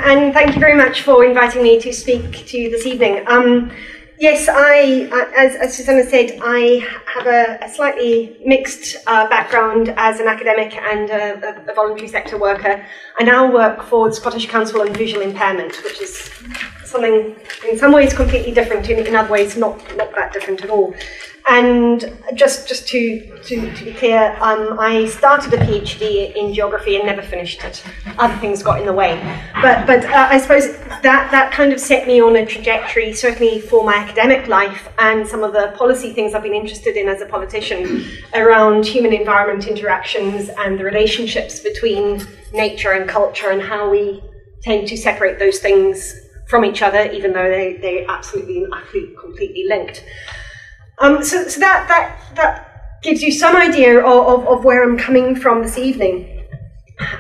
and thank you very much for inviting me to speak to you this evening. Yes, as Susanna said, I have a slightly mixed background as an academic and a voluntary sector worker. I now work for the Scottish Council on Visual Impairment, which is something in some ways completely different, in other ways not that different at all. And just to be clear, I started a PhD in geography and never finished it. Other things got in the way. But I suppose that kind of set me on a trajectory, certainly for my academic life and some of the policy things I've been interested in as a politician around human-environment interactions and the relationships between nature and culture and how we tend to separate those things from each other, even though they're absolutely completely linked. So that gives you some idea of where I'm coming from this evening.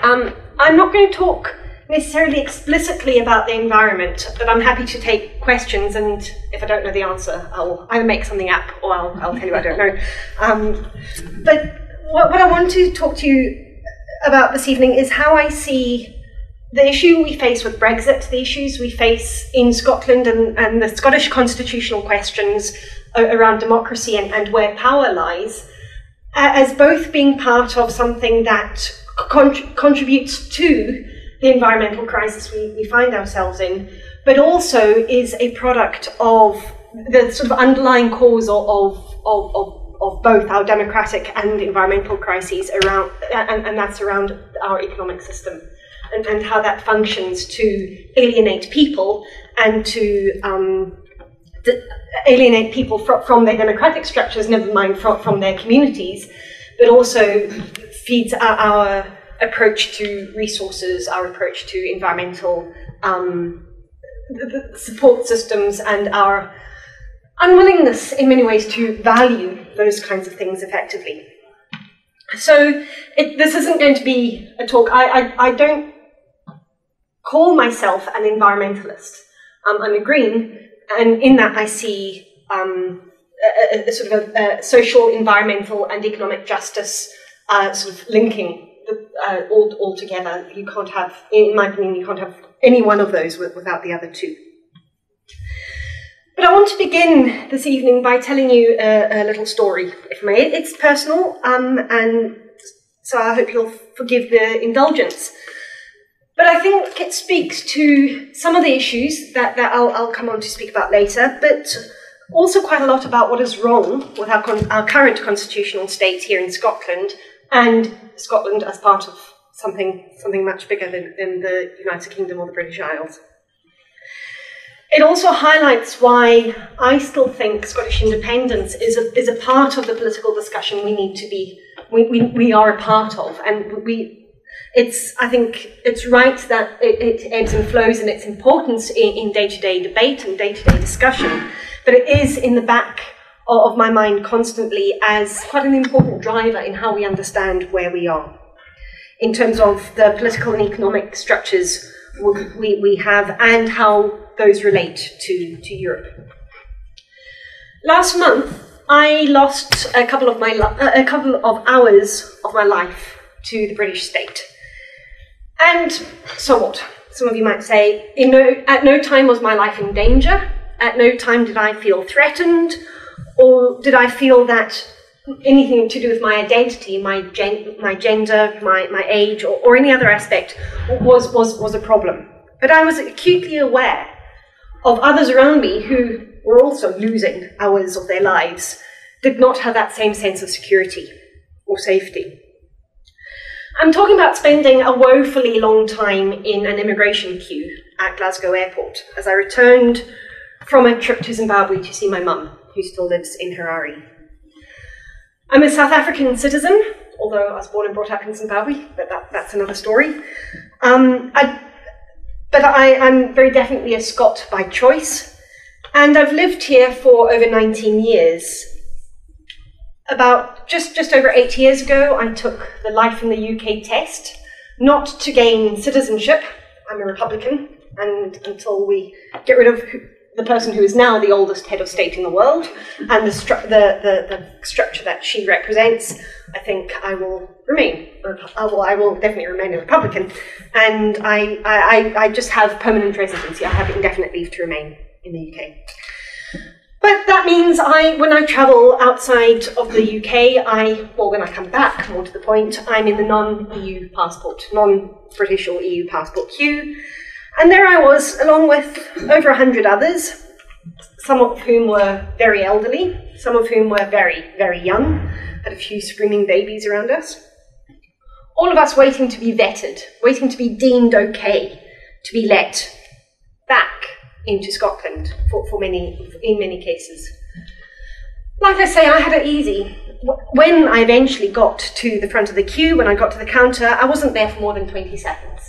I'm not going to talk necessarily explicitly about the environment, but I'm happy to take questions, and if I don't know the answer, I'll either make something up or I'll tell you I don't know. But what I want to talk to you about this evening is how I see the issue we face with Brexit, the issues we face in Scotland and the Scottish constitutional questions around democracy and where power lies, as both being part of something that contributes to the environmental crisis we find ourselves in, but also is a product of the sort of underlying cause of both our democratic and environmental crises around, and that's around our economic system and how that functions to alienate people and to alienate people from their democratic structures, never mind from their communities, but also feeds our approach to resources, our approach to environmental support systems, and our unwillingness in many ways to value those kinds of things effectively. So this isn't going to be a talk. I don't call myself an environmentalist. I'm a green, and in that I see a sort of a social, environmental, and economic justice sort of linking all together. You can't have, in my opinion, you can't have any one of those without the other two. But I want to begin this evening by telling you a little story, if I may. It's personal, and so I hope you'll forgive the indulgence. But I think it speaks to some of the issues that I'll come on to speak about later, but also quite a lot about what is wrong with our current constitutional state here in Scotland, and Scotland as part of something much bigger than the United Kingdom or the British Isles. It also highlights why I still think Scottish independence is a part of the political discussion we are a part of, and I think it's right that it ebbs and flows in its importance in day-to-day debate and day-to-day discussion, but it is in the back of my mind constantly as quite an important driver in how we understand where we are, in terms of the political and economic structures we have and how those relate to Europe. Last month, I lost a couple of hours of my life to the British state. And so what? Some of you might say, at no time was my life in danger, at no time did I feel threatened, or did I feel that anything to do with my identity, my gender, my age, or any other aspect was a problem. But I was acutely aware of others around me who were also losing hours of their lives, did not have that same sense of security or safety. I'm talking about spending a woefully long time in an immigration queue at Glasgow Airport as I returned from a trip to Zimbabwe to see my mum, who still lives in Harare. I'm a South African citizen, although I was born and brought up in Zimbabwe, but that's another story. But I'm very definitely a Scot by choice, and I've lived here for over 19 years. About just over 8 years ago, I took the Life in the UK test, not to gain citizenship. I'm a Republican, and until we get rid of the person who is now the oldest head of state in the world, and the structure that she represents, I think I will remain. I will definitely remain a Republican, and I just have permanent residency. I have indefinite leave to remain in the UK. But that means when I travel outside of the UK, when I come back, more to the point, I'm in the non-EU passport, non-British or EU passport queue. And there I was, along with over 100 others, some of whom were very elderly, some of whom were very, very young, had a few screaming babies around us. All of us waiting to be vetted, waiting to be deemed okay, to be let back into Scotland in many cases. Like I say, I had it easy. When I eventually got to the front of the queue, when I got to the counter, I wasn't there for more than 20 seconds.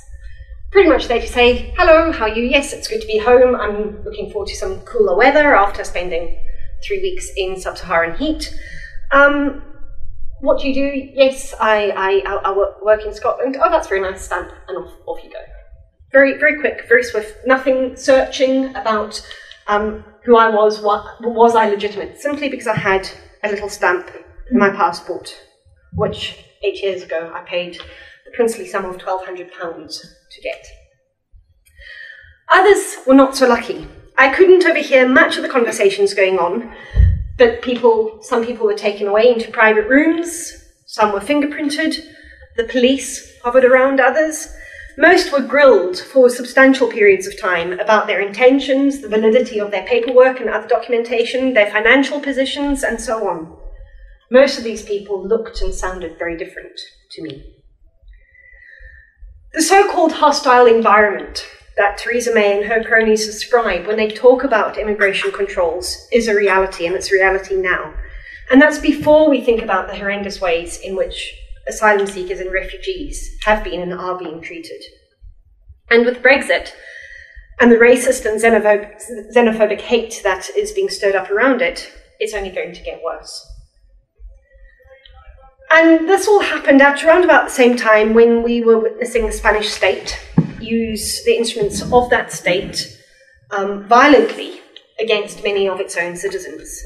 Pretty much there to say, hello, how are you? Yes, it's good to be home. I'm looking forward to some cooler weather after spending 3 weeks in sub-Saharan heat. What do you do? Yes, I work in Scotland. Oh, that's very nice, stamp, and off you go. Very, very quick, very swift. Nothing searching about who I was I legitimate? Simply because I had a little stamp in my passport, which 8 years ago I paid the princely sum of £1,200 to get. Others were not so lucky. I couldn't overhear much of the conversations going on, but some people were taken away into private rooms, some were fingerprinted, the police hovered around others. Most were grilled for substantial periods of time about their intentions, the validity of their paperwork and other documentation, their financial positions, and so on. Most of these people looked and sounded very different to me. The so-called hostile environment that Theresa May and her cronies describe when they talk about immigration controls is a reality, and it's a reality now. And that's before we think about the horrendous ways in which asylum seekers and refugees have been and are being treated. And with Brexit and the racist and xenophobic hate that is being stirred up around it, it's only going to get worse. And this all happened at around about the same time when we were witnessing the Spanish state use the instruments of that state violently against many of its own citizens.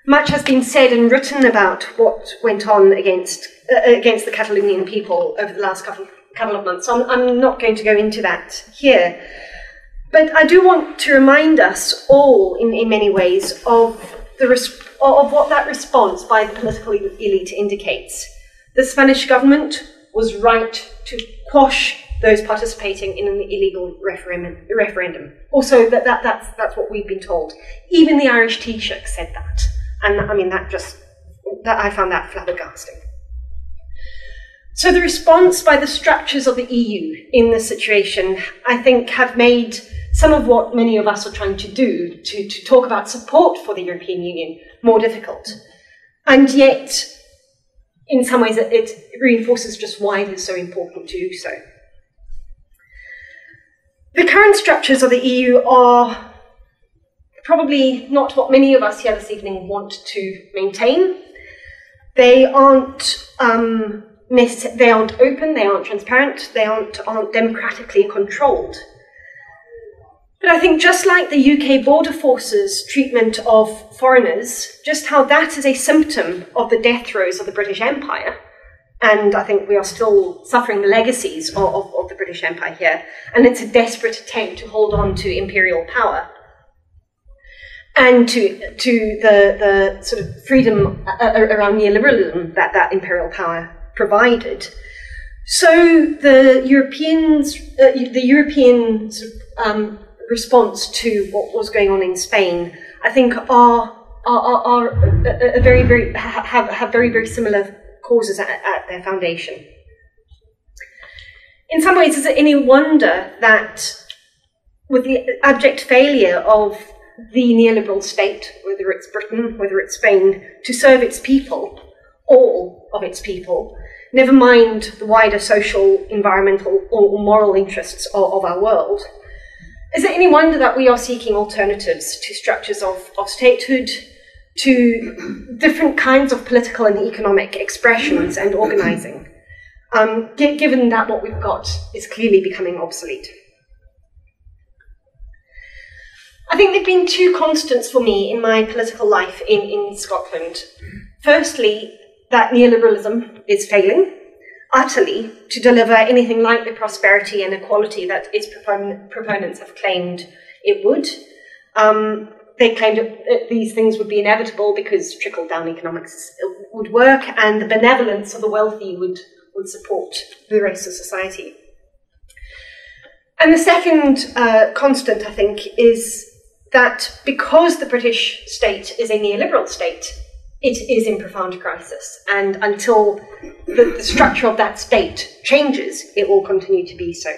Much has been said and written about what went on against the Catalonian people over the last couple of months, so I'm not going to go into that here. But I do want to remind us all, in many ways, of what that response by the political elite indicates. The Spanish government was right to quash those participating in an illegal referendum. Also, that's what we've been told. Even the Irish Taoiseach said that. And I mean, I found that flabbergasting. So the response by the structures of the EU in this situation, I think, have made some of what many of us are trying to do, to talk about support for the European Union, more difficult. And yet, in some ways, it reinforces just why it is so important to do so. The current structures of the EU are probably not what many of us here this evening want to maintain. They aren't open, they aren't transparent, they aren't democratically controlled. But I think just like the UK border forces' treatment of foreigners, just how that is a symptom of the death throes of the British Empire, and I think we are still suffering the legacies of the British Empire here, and it's a desperate attempt to hold on to imperial power and to the sort of freedom around Neo-liberalism that imperial power provided. So the European sort of, response to what was going on in Spain, I think, have very, very similar causes at their foundation. In some ways, is it any wonder that with the abject failure of the neoliberal state, whether it's Britain, whether it's Spain, to serve its people, all of its people, never mind the wider social, environmental, or moral interests of our world, is it any wonder that we are seeking alternatives to structures of statehood, to different kinds of political and economic expressions and organising, given that what we've got is clearly becoming obsolete? I think there have been two constants for me in my political life in Scotland. Firstly, that neoliberalism is failing utterly to deliver anything like the prosperity and equality that its proponents have claimed it would. They claimed that these things would be inevitable because trickle-down economics would work and the benevolence of the wealthy would support the rest of society. And the second constant, I think, is that because the British state is a neoliberal state, it is in profound crisis. And until the structure of that state changes, it will continue to be so.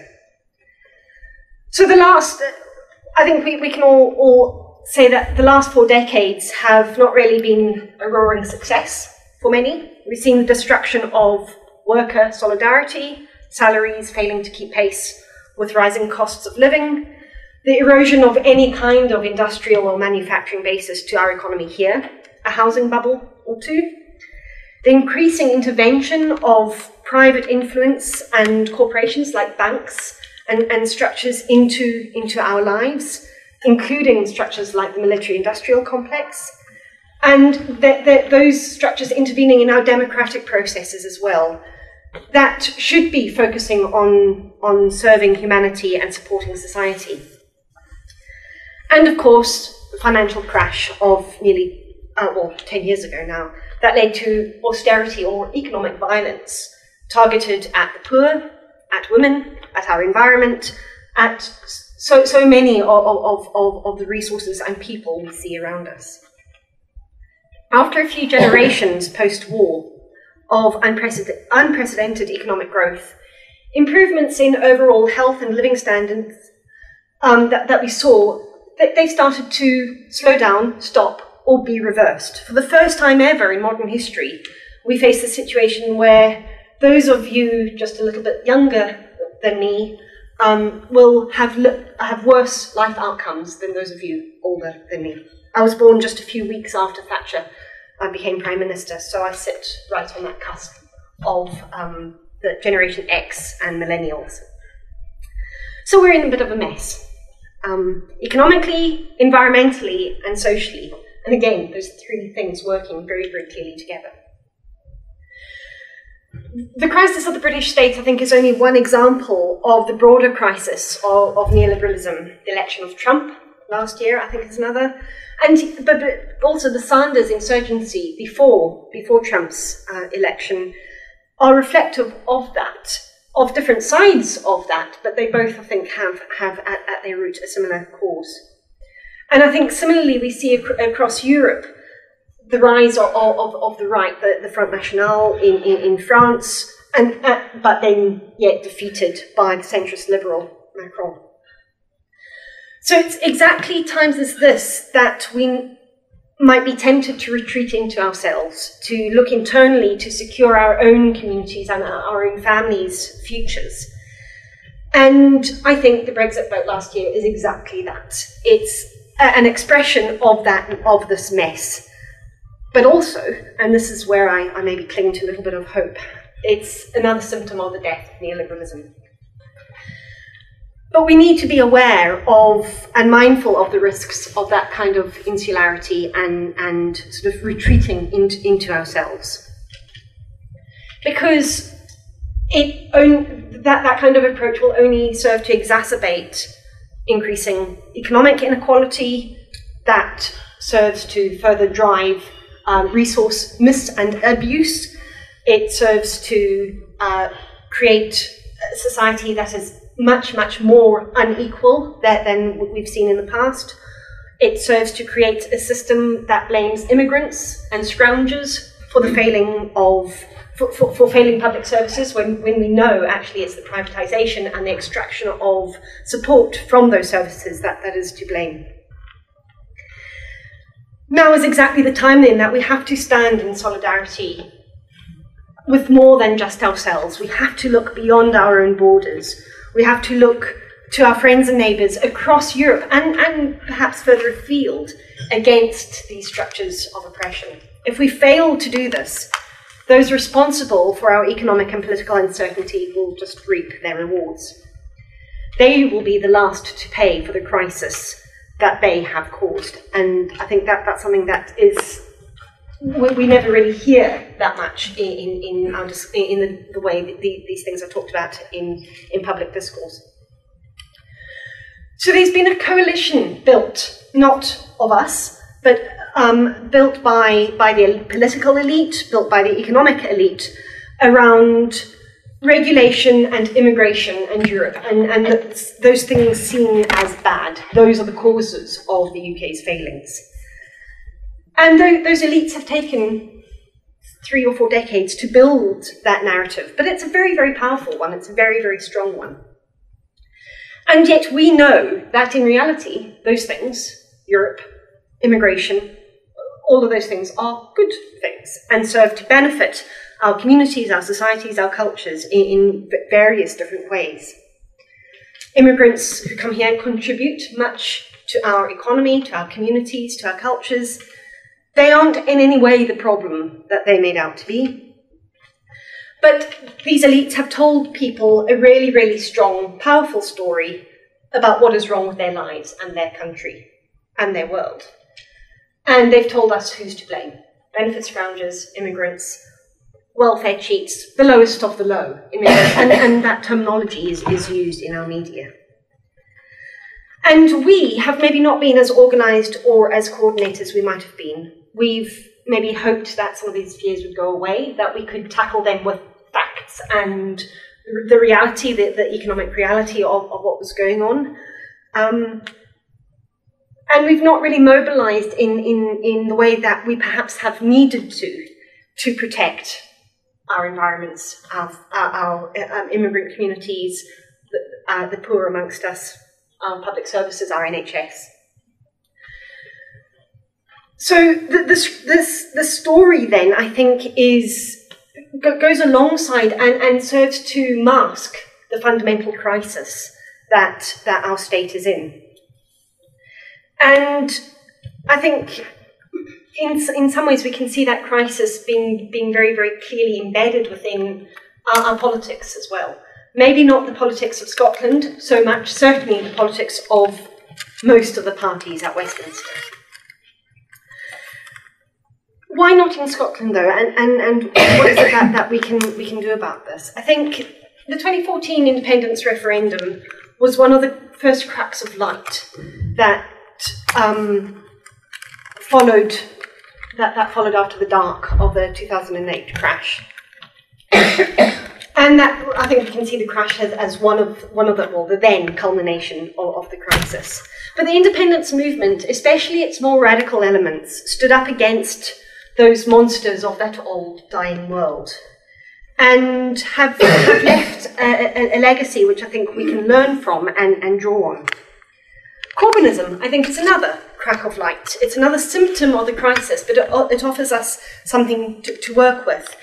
So I think we can all say that the last 4 decades have not really been a roaring success for many. We've seen the destruction of worker solidarity, salaries failing to keep pace with rising costs of living, the erosion of any kind of industrial or manufacturing basis to our economy here, a housing bubble or two, the increasing intervention of private influence and corporations like banks and structures into our lives, including structures like the military-industrial complex, and those structures intervening in our democratic processes as well, that should be focusing on serving humanity and supporting society. And of course, the financial crash of nearly 10 years ago now, that led to austerity or economic violence targeted at the poor, at women, at our environment, at so many of the resources and people we see around us. After a few generations post-war of unprecedented economic growth, improvements in overall health and living standards that we saw, they started to slow down, stop, or be reversed. For the first time ever in modern history, we face a situation where those of you just a little bit younger than me will have worse life outcomes than those of you older than me. I was born just a few weeks after Thatcher became Prime Minister, so I sit right on that cusp of the Generation X and Millennials. So we're in a bit of a mess, economically, environmentally, and socially. And again, those three things working very, very clearly together. The crisis of the British state, I think, is only one example of the broader crisis of neoliberalism. The election of Trump last year, I think, is another. But also the Sanders insurgency before Trump's election are reflective of that, of different sides of that, but they both, I think, have at their root a similar cause. And I think similarly we see across Europe the rise of the right, the Front National in France, but then yet defeated by the centrist liberal Macron. So it's exactly times as this that we might be tempted to retreat into ourselves, to look internally to secure our own communities and our own families' futures. And I think the Brexit vote last year is exactly that. It's an expression of this mess. But also, and this is where I maybe cling to a little bit of hope, it's another symptom of the death of neoliberalism. But we need to be aware of and mindful of the risks of that kind of insularity and sort of retreating into ourselves. Because that kind of approach will only serve to exacerbate increasing economic inequality, that serves to further drive resource mis and abuse. It serves to create a society that is much, much more unequal than what we've seen in the past. It serves to create a system that blames immigrants and scroungers for the failing for failing public services when we know actually it's the privatisation and the extraction of support from those services that is to blame. Now is exactly the time then that we have to stand in solidarity with more than just ourselves. We have to look beyond our own borders. We have to look to our friends and neighbours across Europe and perhaps further afield against these structures of oppression. If we fail to do this, those responsible for our economic and political uncertainty will just reap their rewards. They will be the last to pay for the crisis that they have caused. And I think that that's something that is, we never really hear that much in the way that these things are talked about in public discourse. So there's been a coalition built, not of us, but built by the political elite, built by the economic elite, around regulation and immigration and Europe, and those things seen as bad. Those are the causes of the UK's failings. And those elites have taken 3 or 4 decades to build that narrative, but it's a very, very powerful one. It's a very, very strong one. And yet we know that in reality, those things, Europe, immigration, all of those things are good things and serve to benefit our communities, our societies, our cultures in various different ways. Immigrants who come here contribute much to our economy, to our communities, to our cultures. They aren't in any way the problem that they're made out to be. But these elites have told people a really, really strong, powerful story about what is wrong with their lives and their country and their world. And they've told us who's to blame. Benefit scroungers, immigrants, welfare cheats, the lowest of the low. And that terminology is used in our media. And we have maybe not been as organised or as coordinated as we might have been. We've maybe hoped that some of these fears would go away, that we could tackle them with facts and the reality, the economic reality of what was going on. And we've not really mobilised in the way that we perhaps have needed to protect our environments, our immigrant communities, the poor amongst us, our public services, our NHS. So the story then, I think, goes alongside and serves to mask the fundamental crisis that our state is in. And I think in some ways we can see that crisis being very, very clearly embedded within our politics as well. Maybe not the politics of Scotland so much, certainly the politics of most of the parties at Westminster. Why not in Scotland, though, and what is it that we can do about this? I think the 2014 independence referendum was one of the first cracks of light that followed after the dark of the 2008 crash. And that, I think we can see the crash as one of the then culmination of the crisis. But the independence movement, especially its more radical elements, stood up against those monsters of that old dying world and have left a legacy which I think we can learn from and draw on. Corbynism, I think, is another crack of light. It's another symptom of the crisis, but it offers us something to work with.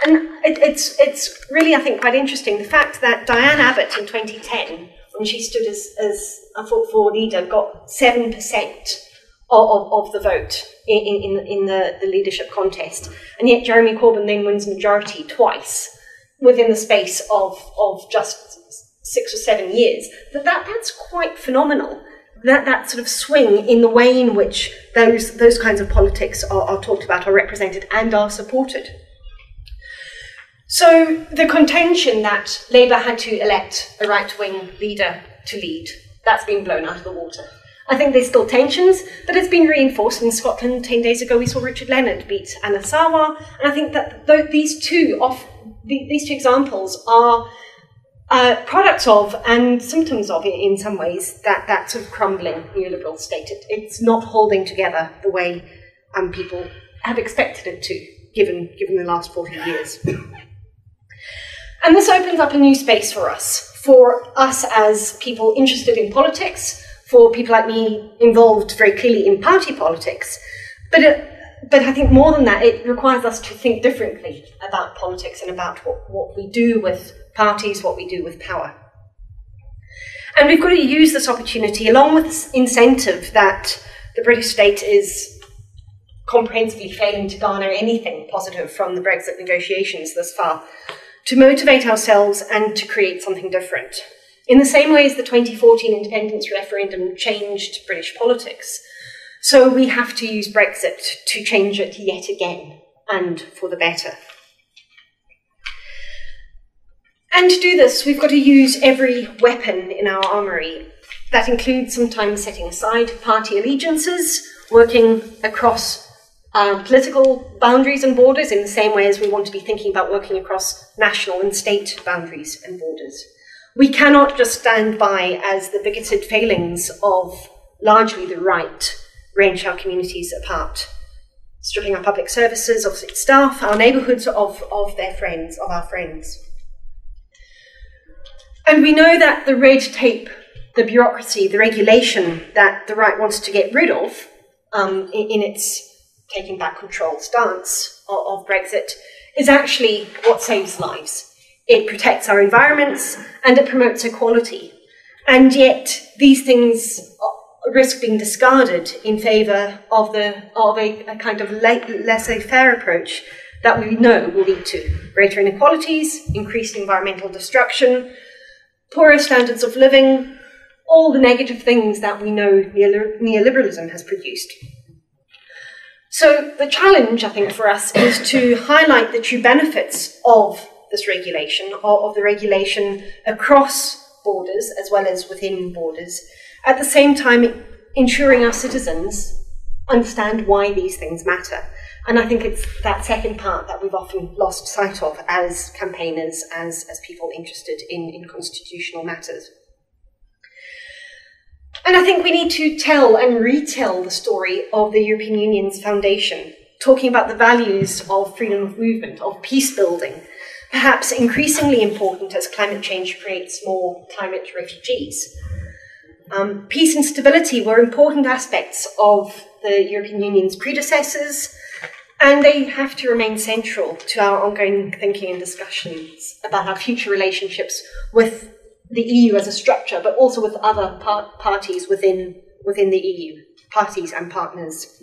And it's really, I think, quite interesting, the fact that Diane Abbott in 2010, when she stood as a for leader, got 7% of the vote in the leadership contest. And yet Jeremy Corbyn then wins majority twice within the space of just 6 or 7 years. That's quite phenomenal. That sort of swing in the way in which those kinds of politics are talked about, are represented, and are supported. So the contention that Labour had to elect a right-wing leader to lead, that's been blown out of the water. I think there's still tensions, but it's been reinforced. In Scotland 10 days ago, we saw Richard Leonard beat Anna Sarwar, and I think that these two examples are products of and symptoms of, in some ways, that sort of crumbling neoliberal state. It's not holding together the way people have expected it to, given the last 40 years. And this opens up a new space for us as people interested in politics, for people like me involved very clearly in party politics. But I think more than that, it requires us to think differently about politics and about what we do with parties, what we do with power. And we've got to use this opportunity, along with this incentive that the British state is comprehensively failing to garner anything positive from the Brexit negotiations thus far, to motivate ourselves and to create something different. In the same way as the 2014 independence referendum changed British politics, so we have to use Brexit to change it yet again, and for the better. And to do this, we've got to use every weapon in our armoury. That includes sometimes setting aside party allegiances, working across political boundaries and borders in the same way as we want to be thinking about working across national and state boundaries and borders. We cannot just stand by as the bigoted failings of largely the right wrench our communities apart, stripping our public services of its staff, our neighbourhoods of their friends, of our friends. And we know that the red tape, the bureaucracy, the regulation that the right wants to get rid of in its taking back control stance of Brexit is actually what saves lives. It protects our environments and it promotes equality. And yet these things risk being discarded in favour of a kind of laissez-faire approach that we know will lead to greater inequalities, increased environmental destruction, poorer standards of living, all the negative things that we know neoliberalism has produced. So the challenge, I think, for us is to highlight the true benefits of this regulation, of the regulation across borders as well as within borders, at the same time ensuring our citizens understand why these things matter. And I think it's that second part that we've often lost sight of as campaigners, as people interested in constitutional matters. And I think we need to tell and retell the story of the European Union's foundation, talking about the values of freedom of movement, of peace building, perhaps increasingly important as climate change creates more climate refugees. Peace and stability were important aspects of the European Union's predecessors, and they have to remain central to our ongoing thinking and discussions about our future relationships with the EU as a structure, but also with other parties within the EU, parties and partners.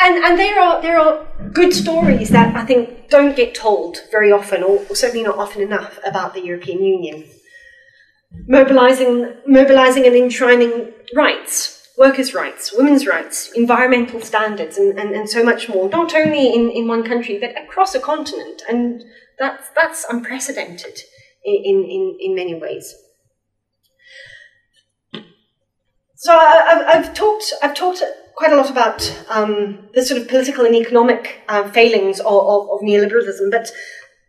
And there are good stories that I think don't get told very often, or certainly not often enough, about the European Union. Mobilising and enshrining rights, workers' rights, women's rights, environmental standards, and so much more, not only in one country, but across a continent. And that's unprecedented in many ways. So I've talked quite a lot about the sort of political and economic failings of neoliberalism, but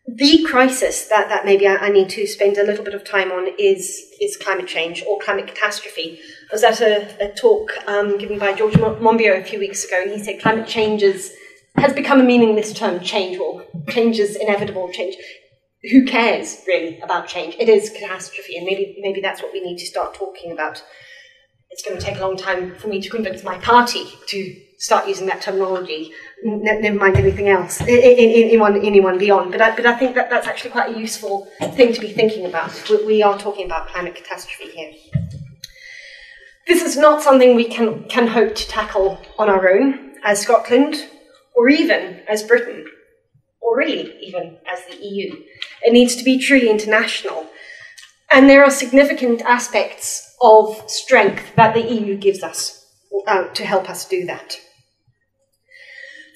the crisis that maybe I need to spend a little bit of time on is climate change or climate catastrophe. I was at a talk given by George Monbiot a few weeks ago, and he said climate change has become a meaningless term. Change is inevitable. Change. Who cares really about change? It is catastrophe, and maybe that's what we need to start talking about. It's going to take a long time for me to convince my party to start using that terminology. Never mind anything else, anyone beyond. But I think that's actually quite a useful thing to be thinking about. We are talking about climate catastrophe here. This is not something we can hope to tackle on our own as Scotland, or even as Britain, or really even as the EU. It needs to be truly international. And there are significant aspects of strength that the EU gives us to help us do that.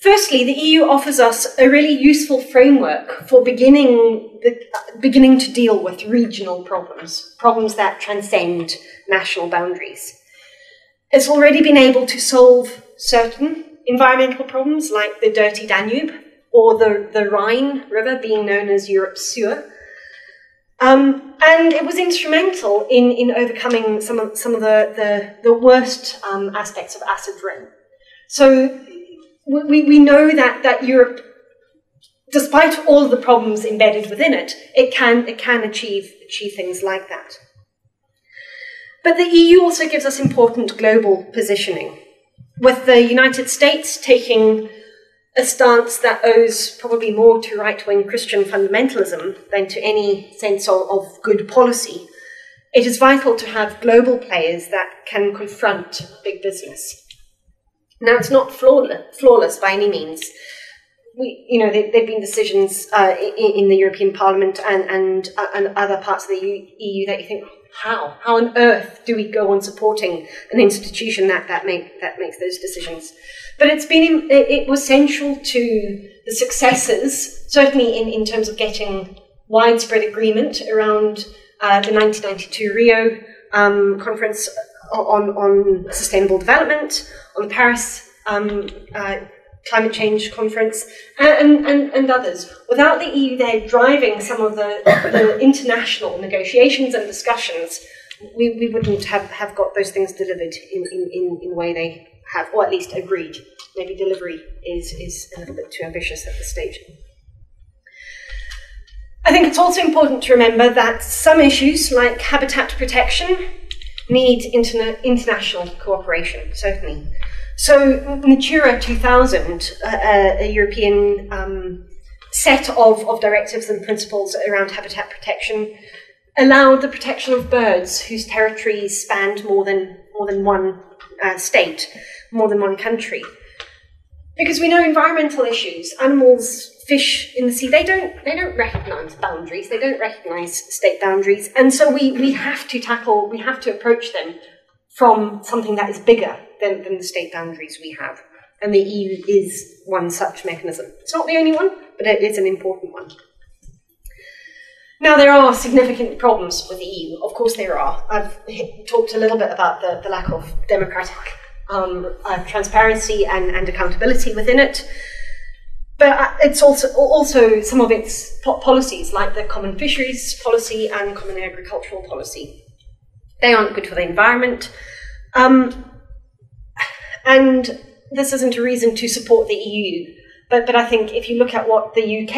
Firstly, the EU offers us a really useful framework for beginning to deal with regional problems that transcend national boundaries. It's already been able to solve certain environmental problems like the dirty Danube or the Rhine River being known as Europe's sewer. And it was instrumental in overcoming some of the worst aspects of acid rain. So we know that Europe, despite all of the problems embedded within it, it can achieve things like that. But the EU also gives us important global positioning, with the United States taking a stance that owes probably more to right-wing Christian fundamentalism than to any sense of good policy. It is vital to have global players that can confront big business. Now, it's not flawless by any means. there've been decisions in the European Parliament and other parts of the EU that you think, how on earth do we go on supporting an institution that makes those decisions? But it was central to the successes, certainly in terms of getting widespread agreement around the 1992 Rio conference on sustainable development, on the Paris climate change conference, and others. Without the EU there driving some of the international negotiations and discussions, we wouldn't have got those things delivered in the way they have, or at least agreed. Maybe delivery is a little bit too ambitious at this stage. I think it's also important to remember that some issues, like habitat protection, need international cooperation, certainly. So Natura 2000, a European set of directives and principles around habitat protection, allowed the protection of birds whose territories spanned more than one state, more than one country. Because we know environmental issues, animals, fish in the sea, they don't recognise boundaries, they don't recognise state boundaries, and so we have to approach them from something that is bigger than the state boundaries we have. And the EU is one such mechanism. It's not the only one, but it is an important one. Now, there are significant problems with the EU. Of course there are. I've talked a little bit about the lack of democratic transparency and accountability within it. But it's also some of its policies, like the common fisheries policy and common agricultural policy. They aren't good for the environment. And this isn't a reason to support the EU. But I think if you look at what the UK,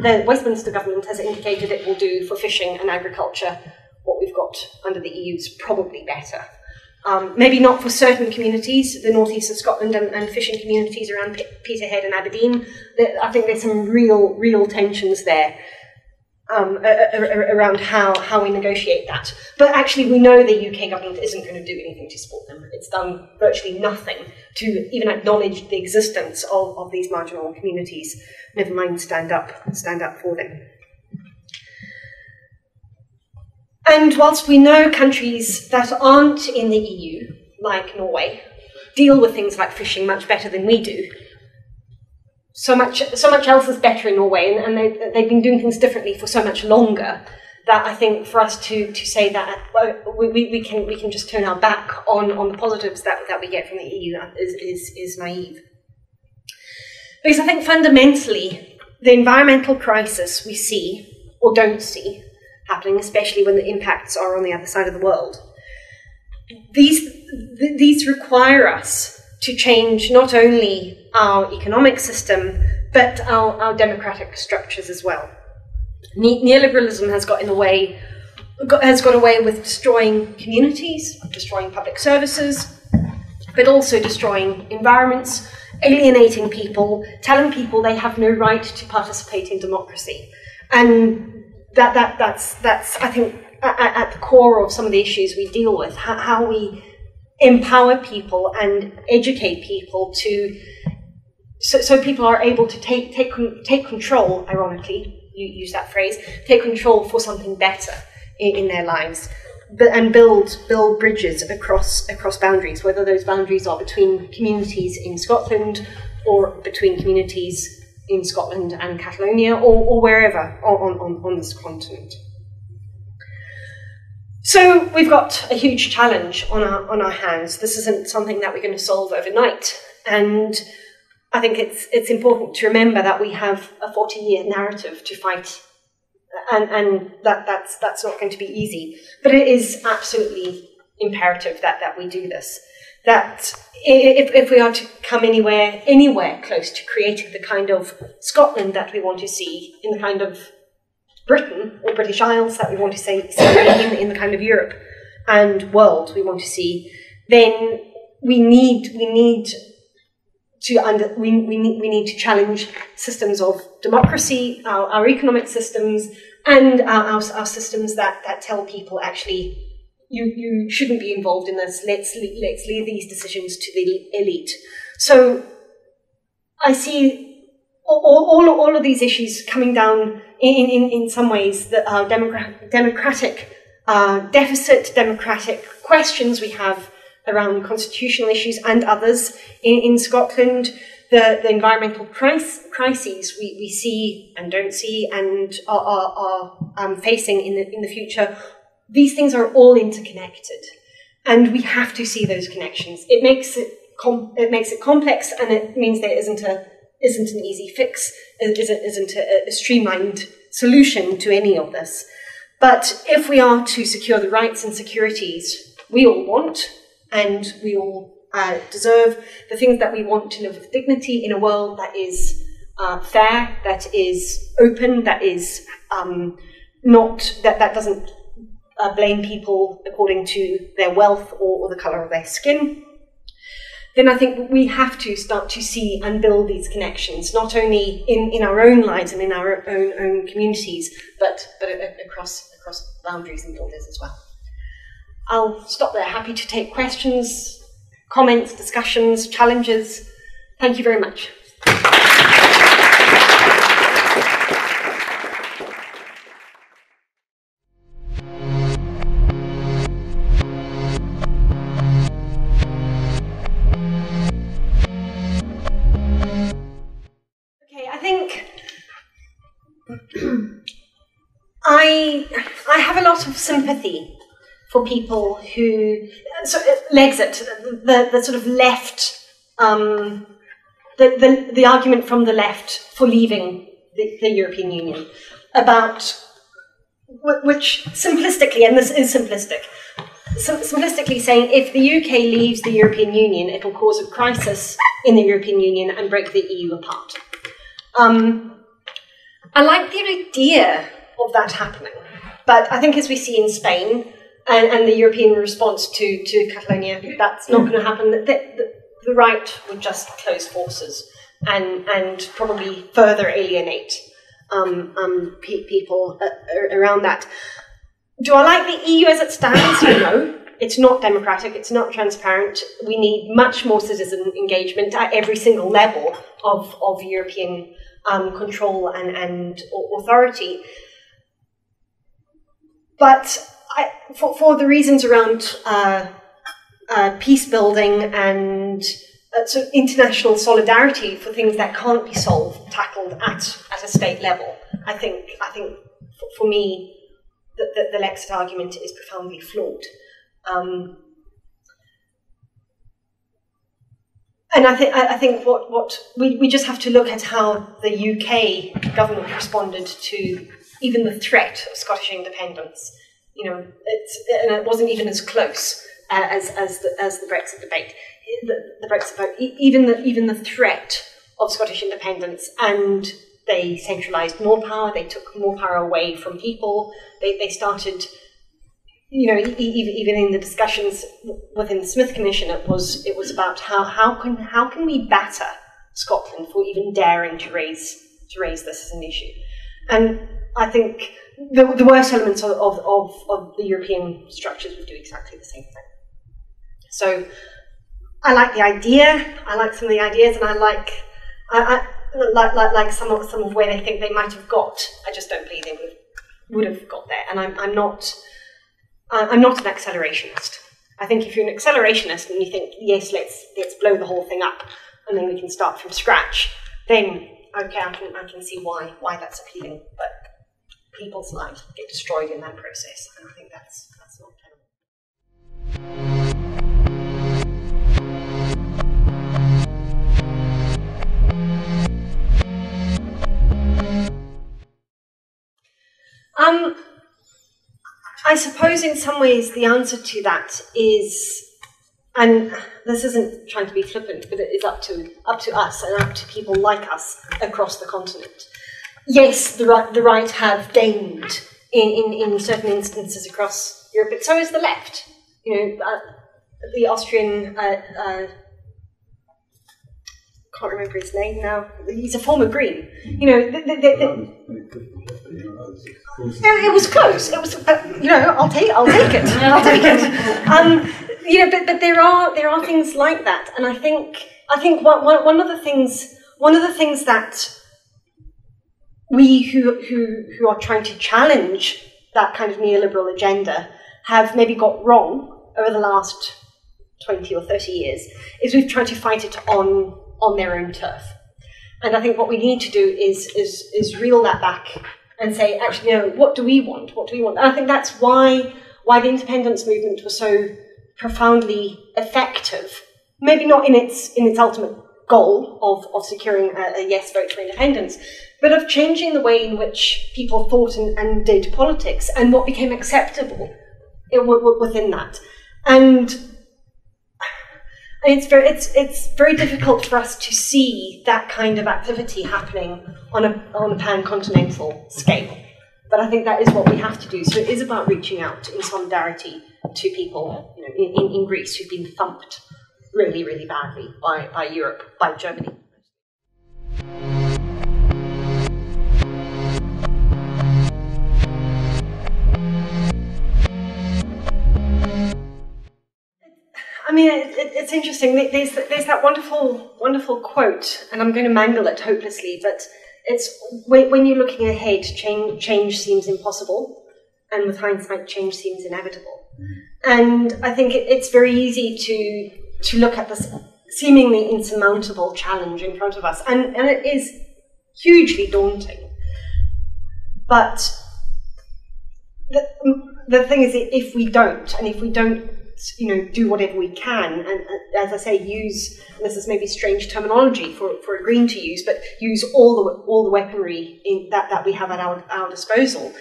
the Westminster government has indicated it will do for fishing and agriculture, what we've got under the EU is probably better. Maybe not for certain communities, the northeast of Scotland and fishing communities around Peterhead and Aberdeen. I think there's some real tensions there around how we negotiate that. But actually we know the UK government isn't going to do anything to support them. It's done virtually nothing to even acknowledge the existence of these marginal communities, never mind stand up for them. And whilst we know countries that aren't in the EU, like Norway, deal with things like fishing much better than we do, so much else is better in Norway, and they've been doing things differently for so much longer, that I think for us to say that we can just turn our back on the positives that we get from the EU is naive. Because I think fundamentally the environmental crisis we see or don't see happening, especially when the impacts are on the other side of the world, these require us to change not only our economic system, but our democratic structures as well. Neoliberalism has got away with destroying communities, destroying public services, but also destroying environments, alienating people, telling people they have no right to participate in democracy. And that's I think at the core of some of the issues we deal with, how we empower people and educate people so people are able to take control, ironically, you use that phrase, take control for something better in their lives, and build bridges across boundaries, whether those boundaries are between communities in Scotland or between communities in Scotland and Catalonia or wherever on this continent. So we've got a huge challenge on our hands. This isn't something that we're going to solve overnight, and I think it's important to remember that we have a 40-year narrative to fight, and that's not going to be easy. But it is absolutely imperative that we do this. That if we are to come anywhere close to creating the kind of Scotland that we want to see, in the kind of Britain or British Isles that we want to see in the kind of Europe and world we want to see, then we need to challenge systems of democracy, our economic systems, and our systems that tell people, actually, you shouldn't be involved in this. Let's leave these decisions to the elite. So I see all of these issues coming down in some ways that are democratic deficit, democratic questions we have around constitutional issues and others in Scotland, the environmental crises we see and don't see and are facing in the future. These things are all interconnected, and we have to see those connections. It makes it complex, and it means there isn't an easy fix, isn't a streamlined solution to any of this. But if we are to secure the rights and securities we all want, and we all deserve, the things that we want to live with dignity in a world that is fair, that is open, that is that doesn't blame people according to their wealth or the colour of their skin, then I think we have to start to see and build these connections, not only in our own lives and in our own communities, but across boundaries and borders as well. I'll stop there. Happy to take questions, comments, discussions, challenges. Thank you very much. I have a lot of sympathy for people who, Lexit, the sort of left, the argument from the left for leaving the European Union, about which simplistically, and this is simplistic, simplistically saying if the UK leaves the European Union, it will cause a crisis in the European Union and break the EU apart. I like the idea of that happening, but I think as we see in Spain and the European response to Catalonia, that's not going to happen. The right would just close forces and probably further alienate people around that. Do I like the EU as it stands? No. It's not democratic, it's not transparent. We need much more citizen engagement at every single level of European control and authority. But for the reasons around peace building and sort of international solidarity for things that can't be tackled at a state level, I think for me the Lexit argument is profoundly flawed. And I think what we just have to look at how the UK government responded to even the threat of Scottish independence. You know, and it wasn't even as close as the Brexit debate, the Brexit vote. Even the threat of Scottish independence, and they centralised more power. They took more power away from people. They started. You know, even in the discussions within the Smith Commission, it was about how can we batter Scotland for even daring to raise this as an issue. And I think the worst elements of the European structures would do exactly the same thing. So I like the idea. I like some of the ideas, and I like some of where they think they might have got. I just don't believe they would have got there. And I'm not an accelerationist. I think if you're an accelerationist and you think, yes, let's blow the whole thing up and then we can start from scratch, then okay, I can see why that's appealing. But people's lives get destroyed in that process, and I think that's not tenable. I suppose in some ways the answer to that is, and this isn't trying to be flippant, but it is up to us and up to people like us across the continent. Yes, the right have gained in certain instances across Europe, but so is the left. You know, the Austrian, can't remember his name now. He's a former Green. You know, it was close. It was, you know, I'll take it. I'll take it. You know, but there are things like that, and I think one of the things that we who are trying to challenge that kind of neoliberal agenda have maybe got wrong over the last 20 or 30 years is we've tried to fight it on their own turf. And I think what we need to do is reel that back and say, actually, you know, what do we want? What do we want? And I think that's why the independence movement was so profoundly effective. Maybe not in its ultimate goal of securing a yes vote for independence, but of changing the way in which people thought and did politics and what became acceptable within that. And it's very difficult for us to see that kind of activity happening on a pan-continental scale. But I think that is what we have to do. So it is about reaching out in solidarity to people, you know, in Greece who've been thumped really, really badly by Europe, by Germany. I mean, it's interesting. There's that wonderful quote, and I'm going to mangle it hopelessly, but it's when you're looking ahead, change seems impossible, and with hindsight, change seems inevitable. And I think it's very easy to look at this seemingly insurmountable challenge in front of us, and it is hugely daunting. But the thing is, if we don't, you know, do whatever we can, and as I say, use, this is maybe strange terminology for a Green to use, but use all the weaponry that we have at our disposal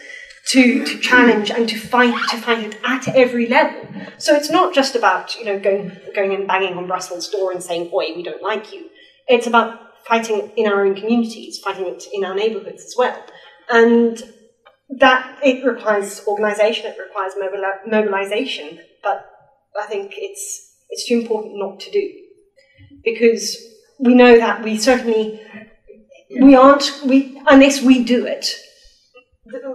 to challenge and to fight it at every level. So it's not just about, you know, going and banging on Brussels' door and saying, "Oi, we don't like you." It's about fighting it in our own communities, fighting it in our neighbourhoods as well, and that it requires organisation, it requires mobilisation, but I think it's too important not to do, because we know that unless we do it,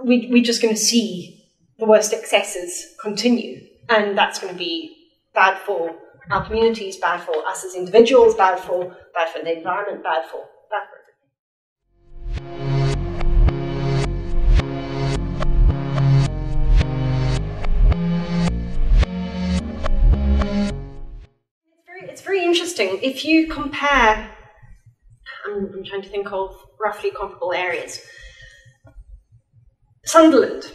we're just going to see the worst excesses continue, and that's going to be bad for our communities, bad for us as individuals, bad for the environment, bad for everything. It's very interesting. If you compare, I'm trying to think of roughly comparable areas. Sunderland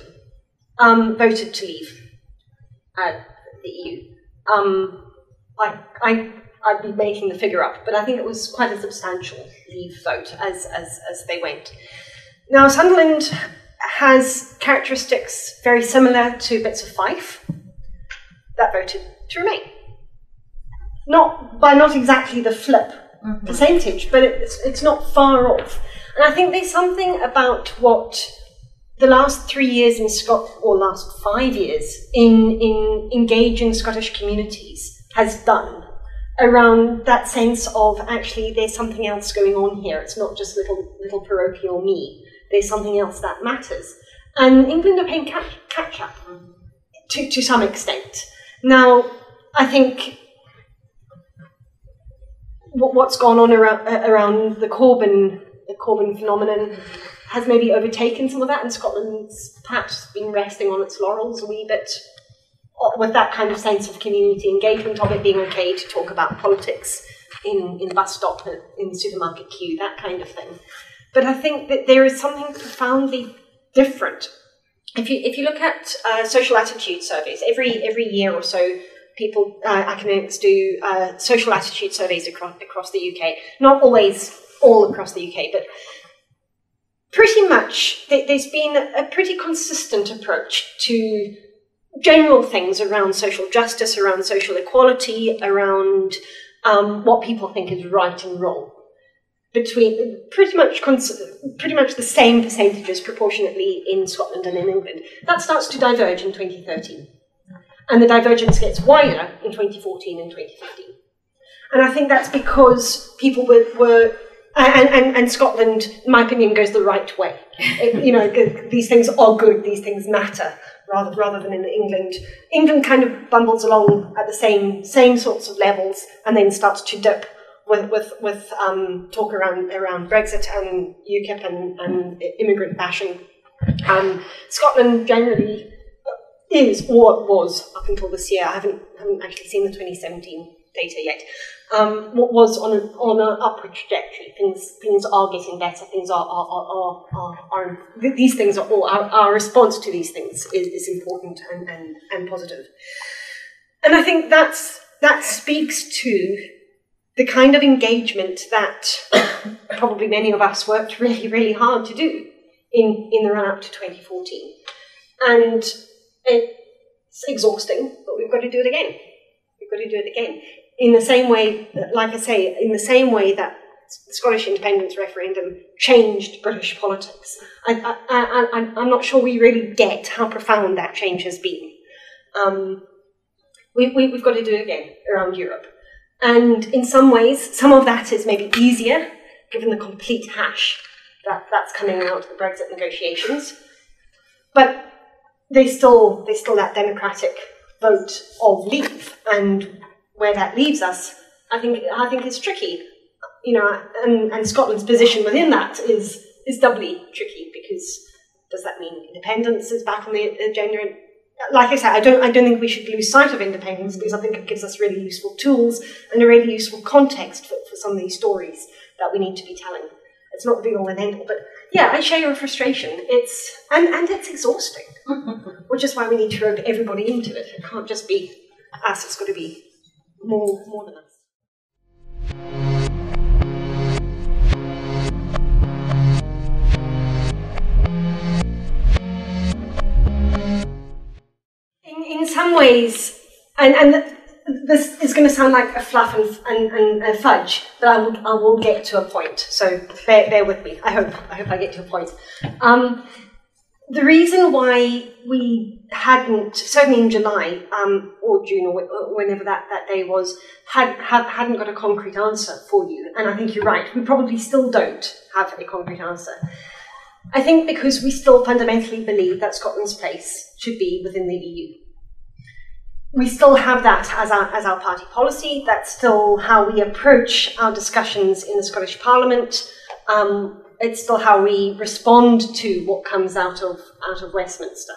voted to leave the EU. I'd be making the figure up, but I think it was quite a substantial leave vote as they went. Now, Sunderland has characteristics very similar to bits of Fife that voted to remain. Not exactly the flip percentage, but it's not far off. And I think there's something about what the last 3 years in Scotland, or last 5 years, in engaging Scottish communities has done around that sense of, actually, there's something else going on here. It's not just little parochial me. There's something else that matters. And England are playing catch up to some extent. Now, I think what's gone on around the Corbyn phenomenon has maybe overtaken some of that, and Scotland's perhaps been resting on its laurels a wee bit with that kind of sense of community engagement, of it being okay to talk about politics in the bus stop, in the supermarket queue, that kind of thing. But I think that there is something profoundly different. If you look at social attitude surveys, every year or so, academics do social attitude surveys across the UK. Not always all across the UK, but pretty much there's been a pretty consistent approach to general things around social justice, around social equality, around what people think is right and wrong, between pretty much the same percentages proportionately in Scotland and in England. That starts to diverge in 2013. And the divergence gets wider in 2014 and 2015. And I think that's because people and Scotland, in my opinion, goes the right way. These things are good, these things matter, rather than in England. England kind of bumbles along at the same sorts of levels and then starts to dip with talk around Brexit and UKIP and immigrant bashing. Scotland generally is, or was up until this year, I haven't actually seen the 2017 data yet, was on an upward trajectory. Things are getting better. Things are these things are all, our response to these things is important and positive. And I think that speaks to the kind of engagement that probably many of us worked really, really hard to do in the run-up to 2014. And it's exhausting, but we've got to do it again. We've got to do it again. In the same way, like I say, in the same way that the Scottish independence referendum changed British politics, I'm not sure we really get how profound that change has been. We've got to do it again around Europe. And in some ways, some of that is maybe easier, given the complete hash that's coming out of the Brexit negotiations. But there's still that democratic vote of leave, and where that leaves us, I think is tricky. And Scotland's position within that is doubly tricky, because does that mean independence is back on the agenda? Like I said, I don't think we should lose sight of independence, because I think it gives us really useful tools and a really useful context for some of these stories that we need to be telling. It's not the be all and end all, but yeah, I share your frustration. It's exhausting, which is why we need to rope everybody into it. It can't just be us, it's got to be more than us. In some ways, and this is going to sound like a fluff and a fudge, but I will get to a point. So bear with me. I hope I get to a point. The reason why we hadn't, certainly in July or June or whenever that day was, hadn't got a concrete answer for you, and I think you're right. We probably still don't have a concrete answer. I think because we still fundamentally believe that Scotland's place should be within the EU. We still have that as our party policy. That's still how we approach our discussions in the Scottish Parliament. It's still how we respond to what comes out of Westminster.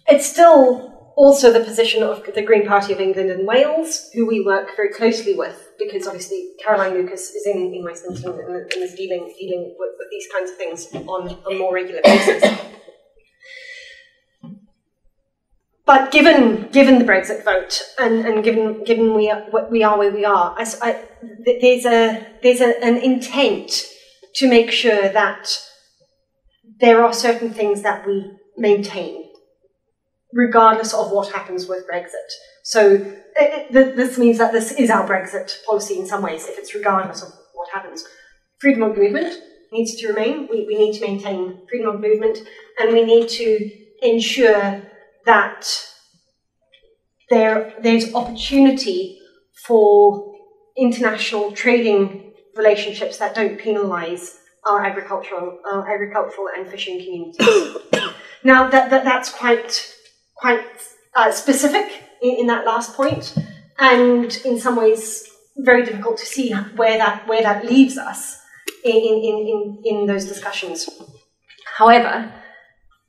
It's still also the position of the Green Party of England and Wales, who we work very closely with, because obviously Caroline Lucas is in Westminster and is dealing with these kinds of things on a more regular basis. But given the Brexit vote, and given we are where we are, there's an intent to make sure that there are certain things that we maintain, regardless of what happens with Brexit. So this means that this is our Brexit policy in some ways, if it's regardless of what happens. Freedom of movement needs to remain. We need to maintain freedom of movement, and we need to ensure that there's opportunity for international trading relationships that don't penalise our agricultural and fishing communities. Now that's quite specific in that last point, and in some ways very difficult to see where that leaves us in those discussions. However,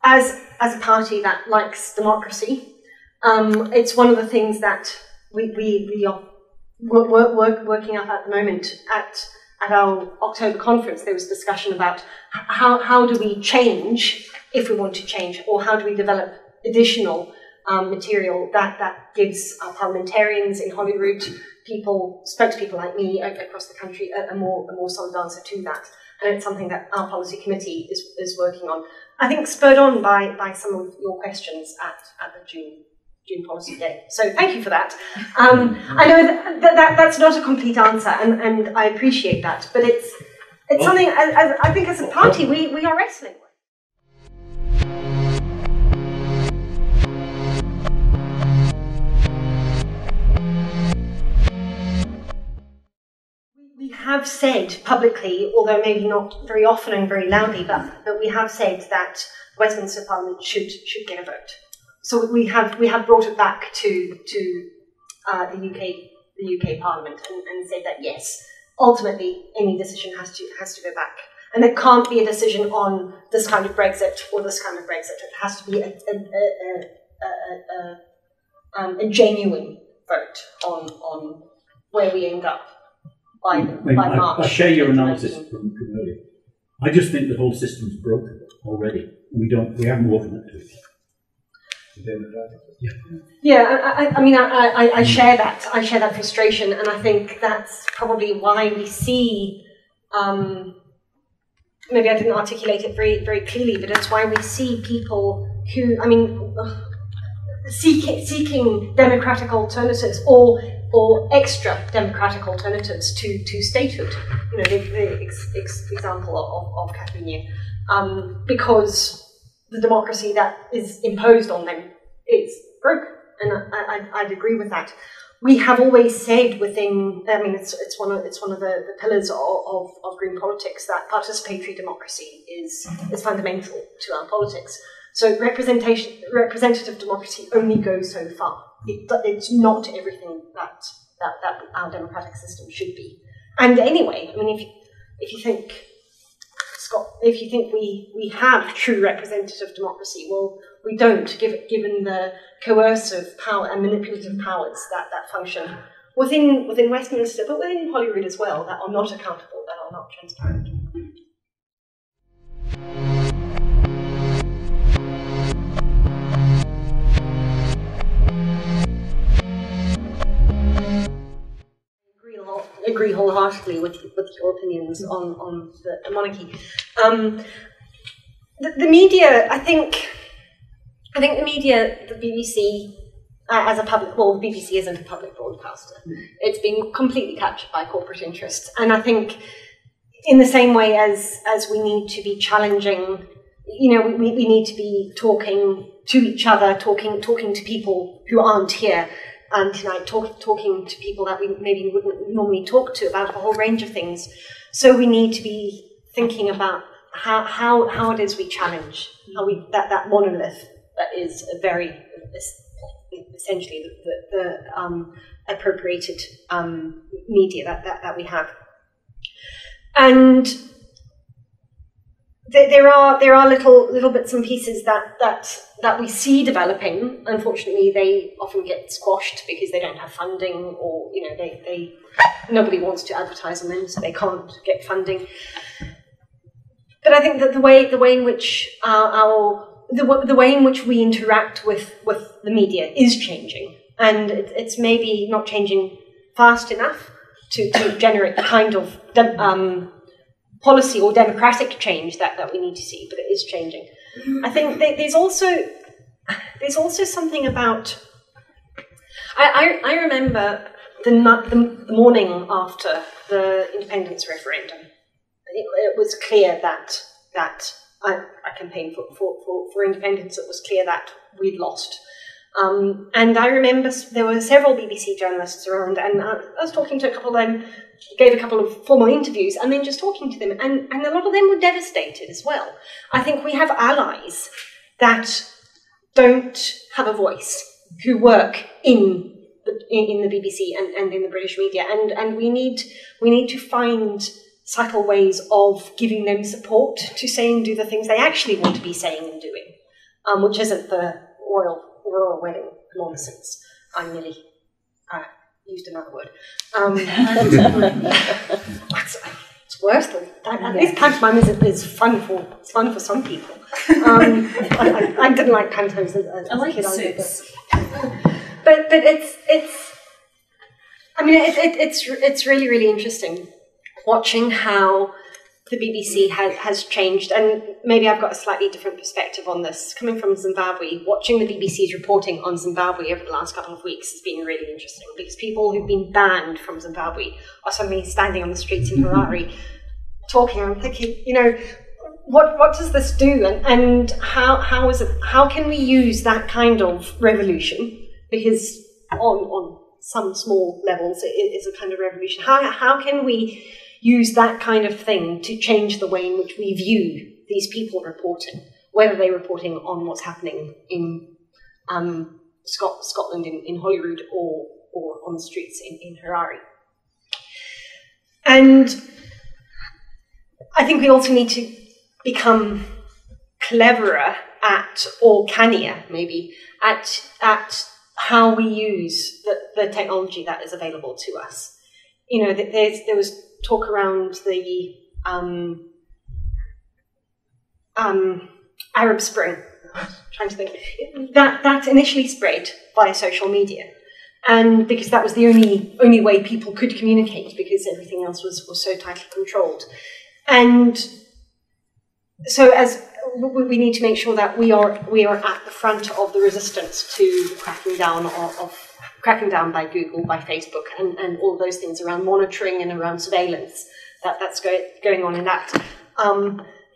as a party that likes democracy, it's one of the things that we are working up at the moment. At our October conference, there was discussion about how do we change if we want to change, or how do we develop additional material that gives our parliamentarians in Holyrood, spokespeople like me across the country, a more solid answer to that. And it's something that our policy committee is working on. I think spurred on by some of your questions at the June Policy Day. So thank you for that. I know that's not a complete answer, and I appreciate that, but it's something I think as a party we are wrestling with. We have said publicly, although maybe not very often and very loudly, but we have said that Westminster Parliament should get a vote. So we have brought it back to the the UK Parliament and said that yes, ultimately any decision has to go back, and it can't be a decision on this kind of Brexit or this kind of Brexit. It has to be a genuine vote on where we end up by March. I share your analysis from earlier. I just think the whole system's broken already. We haven't woken up to it. Yeah, I mean, I share that. I share that frustration, and I think that's probably why we see. Maybe I didn't articulate it very, very clearly, but it's why we see people who, I mean, seeking democratic alternatives or extra democratic alternatives to statehood. You know, the example of Catalonia, because the democracy that is imposed on them is broken, and I'd agree with that. We have always said within, I mean, it's one of the pillars of green politics that participatory democracy is fundamental to our politics. So representative democracy only goes so far. It's not everything that our democratic system should be. And anyway, I mean, if you think, Scott, if you think we have true representative democracy, well, we don't, given the coercive power and manipulative powers that function within Westminster, but within Holyrood as well, that are not accountable, that are not transparent. I agree wholeheartedly with your opinions on the monarchy. The media, I think the media, the BBC, as a public, well, the BBC isn't a public broadcaster. It's been completely captured by corporate interests, and I think in the same way as we need to be challenging, you know, we need to be talking to each other, talking to people who aren't here. Tonight, talking to people that we maybe wouldn't normally talk to about a whole range of things. So we need to be thinking about how it is we challenge that monolith that is a very essentially the appropriated media that we have. And there are little bits and pieces that we see developing. Unfortunately, they often get squashed because they don't have funding, or you know, nobody wants to advertise on them, so they can't get funding. But I think that the way in which the way in which we interact with the media is changing, and it's maybe not changing fast enough to generate the kind of policy or democratic change that we need to see, but it is changing. I think there's also something about. I remember the morning after the independence referendum. It was clear that I campaigned for independence. It was clear that we'd lost. And I remember there were several BBC journalists around, and I was talking to a couple of them, gave a couple of formal interviews, and then just talking to them, and a lot of them were devastated as well. I think we have allies that don't have a voice, who work in the BBC and in the British media, and we need to find subtle ways of giving them support to say and do the things they actually want to be saying and doing, which isn't the royal wedding nonsense. I nearly used another word. It's worse than that. At least pantomime is fun for some people. I didn't like pantomimes as a kid either. But it's really, really interesting watching how the BBC has changed, and maybe I've got a slightly different perspective on this. Coming from Zimbabwe, watching the BBC's reporting on Zimbabwe over the last couple of weeks has been really interesting, because people who've been banned from Zimbabwe are suddenly standing on the streets in Harare talking. I'm thinking, you know, what does this do, and how can we use that kind of revolution, because on some small levels it is a kind of revolution. How can we use that kind of thing to change the way in which we view these people reporting, whether they're reporting on what's happening in Scotland, in Holyrood, or or on the streets in Harare. And I think we also need to become cleverer at, or cannier maybe, at how we use the technology that is available to us. You know, there was talk around the Arab Spring. I'm trying to think. That initially spread via social media, and because that was the only way people could communicate, because everything else was so tightly controlled. And so as we need to make sure that we are at the front of the resistance to cracking down by Google, by Facebook, and all those things around monitoring and around surveillance that's going on in that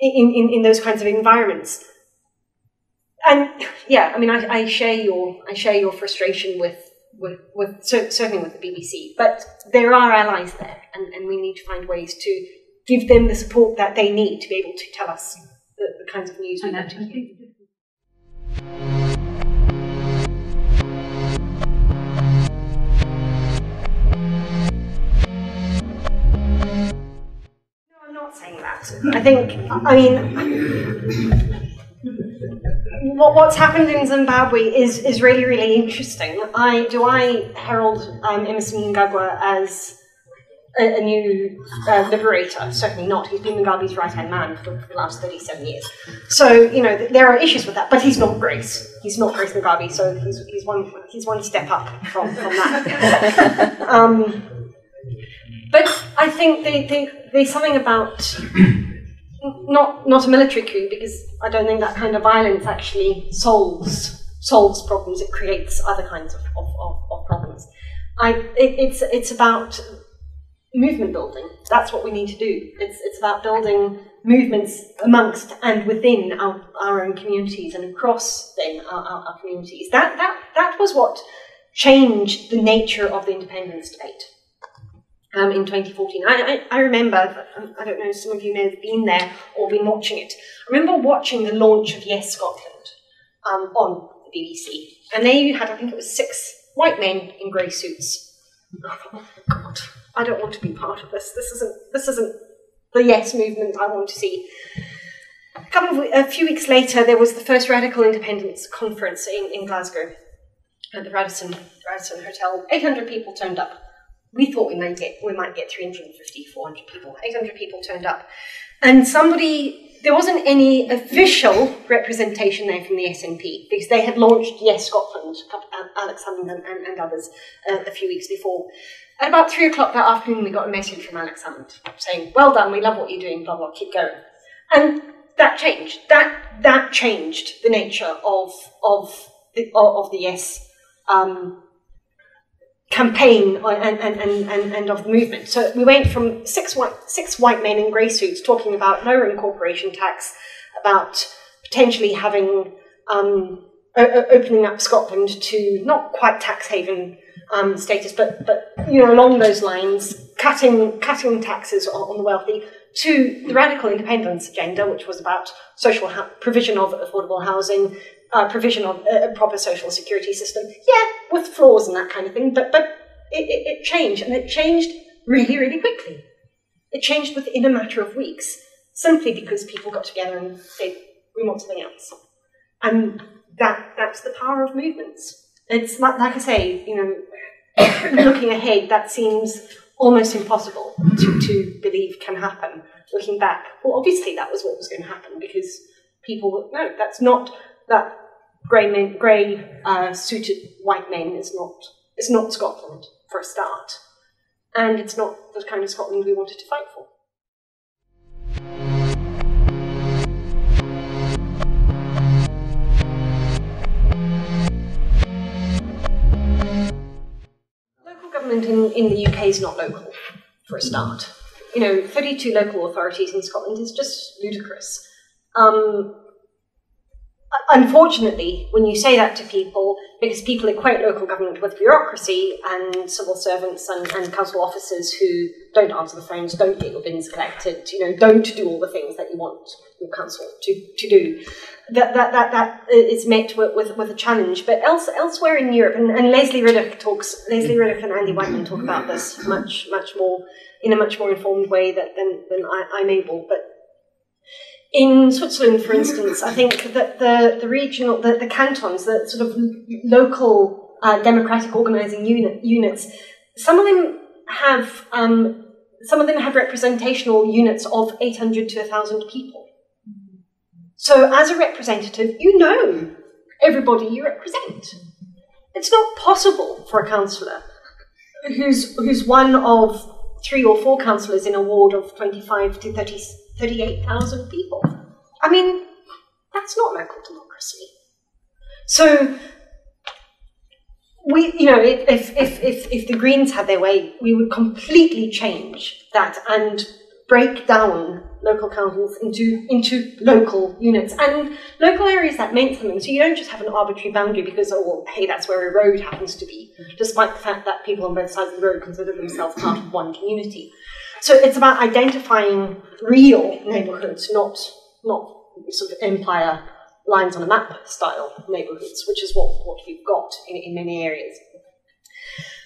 in those kinds of environments. And yeah, I mean, I share your frustration with certainly with the BBC, but there are allies there, and we need to find ways to give them the support that they need to be able to tell us the kinds of news we want to hear. No, I'm not saying that. I mean, what's happened in Zimbabwe is really, really interesting. Do I herald Emerson Mnangagwa as a new liberator? Certainly not. He's been Mugabe's right-hand man for the last 37 years. So, you know, there are issues with that, but he's not Grace. He's not Grace Mugabe, so he's one step up from that. But I think there's something about not a military coup, because I don't think that kind of violence actually solves problems. It creates other kinds of problems. It's about movement building. That's what we need to do. It's about building movements amongst and within our own communities and across then our communities. That was what changed the nature of the independence debate in 2014. I remember, I don't know, some of you may have been there or been watching it. I remember watching the launch of Yes Scotland on the BBC, and there you had, I think it was 6 white men in grey suits. Oh God, I don't want to be part of this. This isn't the Yes movement I want to see. A few weeks later, there was the first Radical Independence Conference in Glasgow at the Radisson Hotel. 800 people turned up. We thought we might get 350, 400 people. 800 people turned up, and there wasn't any official representation there from the SNP, because they had launched Yes Scotland, Alex Salmond and others, a few weeks before. At about 3 o'clock that afternoon, we got a message from Alex Salmond saying, "Well done, we love what you're doing, blah, blah, keep going." And that changed. That changed the nature of the Yes campaign and of the movement. So we went from six white men in grey suits talking about lowering corporation tax, about potentially having opening up Scotland to not quite tax haven status, but you know, along those lines, cutting taxes on the wealthy, to the radical independence agenda, which was about provision of affordable housing, provision of a proper social security system. Yeah, with flaws and that kind of thing, but it changed, and it changed really, really quickly. It changed within a matter of weeks, simply because people got together and said, we want something else. And that's the power of movements. It's like I say, you know, looking ahead, that seems almost impossible to believe can happen. Looking back, well, obviously that was what was going to happen, because people, no, that's not, that grey suited white men is not Scotland, for a start. And it's not the kind of Scotland we wanted to fight for. Local government in the UK is not local, for a start. You know, 32 local authorities in Scotland is just ludicrous. unfortunately, when you say that to people, because people equate local government with bureaucracy and civil servants and council officers who don't answer the phones, don't get your bins collected, don't do all the things that you want your council to do, that is met with a challenge. But elsewhere in Europe, and Leslie Riddoch and Andy Whiteman talk about this much more in a much more informed way than I'm able. But in Switzerland, for instance, I think that the regional, the cantons, the sort of local democratic organising units, some of them have representational units of 800 to 1,000 people. So, as a representative, you know everybody you represent. It's not possible for a councillor who's one of 3 or 4 councillors in a ward of 25 to 38,000 people. I mean, that's not local democracy. So, if the Greens had their way, we would completely change that and break down local councils into local units and local areas that meant something. So you don't just have an arbitrary boundary because, hey, that's where a road happens to be, despite the fact that people on both sides of the road consider themselves part of one community. So it's about identifying real neighbourhoods, not sort of empire lines on a map style neighbourhoods, which is what we've got in many areas.